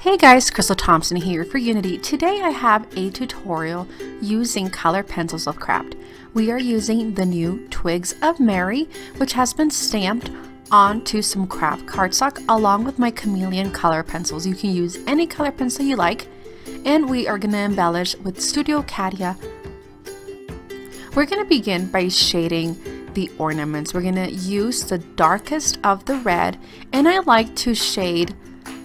Hey guys, Crystal Thompson here for Unity. Today I have a tutorial using color pencils of Kraft. We are using the new Twigs of Mary, which has been stamped onto some Kraft cardstock along with my chameleon color pencils. You can use any color pencil you like, and we are going to embellish with Studio Cadia. We're going to begin by shading the ornaments. We're going to use the darkest of the red, and I like to shade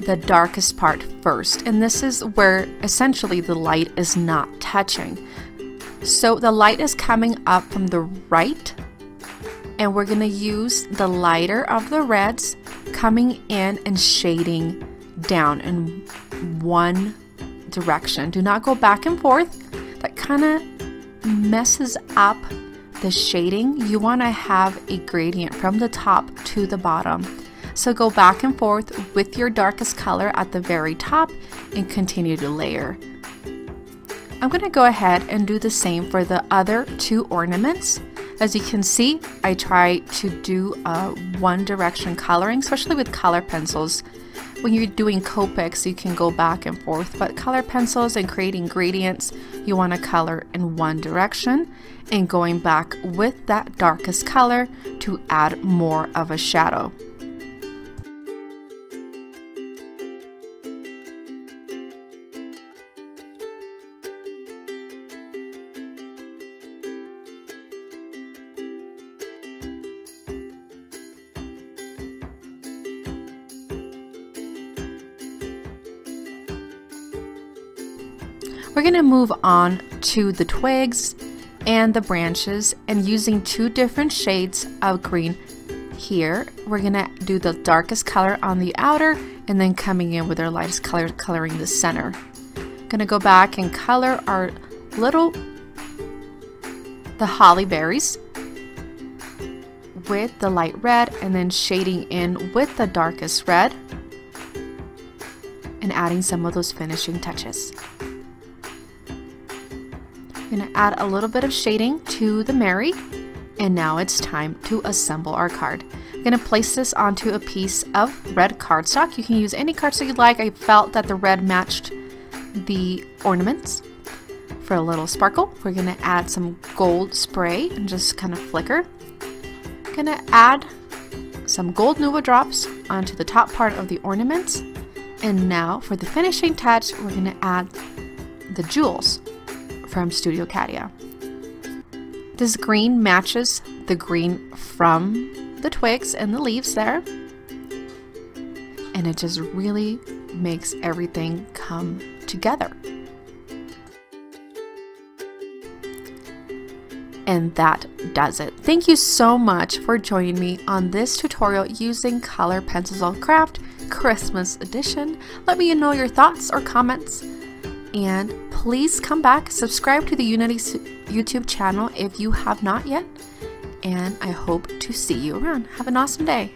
the darkest part first, and this is where essentially the light is not touching. So the light is coming up from the right, and we're going to use the lighter of the reds coming in and shading down in one direction. Do not go back and forth. That kind of messes up the shading. You want to have a gradient from the top to the bottom. So go back and forth with your darkest color at the very top and continue to layer. I'm going to go ahead and do the same for the other two ornaments. As you can see, I try to do one direction coloring, especially with color pencils. When you're doing Copics, you can go back and forth, but color pencils and creating gradients, you want to color in one direction and going back with that darkest color to add more of a shadow. We're going to move on to the twigs and the branches, and using two different shades of green here. We're going to do the darkest color on the outer and then coming in with our lightest color, coloring the center. Going to go back and color our the holly berries with the light red, and then shading in with the darkest red and adding some of those finishing touches. I'm going to add a little bit of shading to the Mary, and now it's time to assemble our card. I'm going to place this onto a piece of red cardstock. You can use any cardstock you'd like. I felt that the red matched the ornaments. For a little sparkle, we're going to add some gold spray and just kind of flicker. I'm going to add some gold Nuva drops onto the top part of the ornaments. And now for the finishing touch, we're going to add the jewels from Studio Cadia. This green matches the green from the twigs and the leaves there, and it just really makes everything come together. And that does it. Thank you so much for joining me on this tutorial using color pencils of Kraft Christmas edition. Let me know your thoughts or comments, and please come back, subscribe to the Unity YouTube channel if you have not yet, and I hope to see you around. Have an awesome day.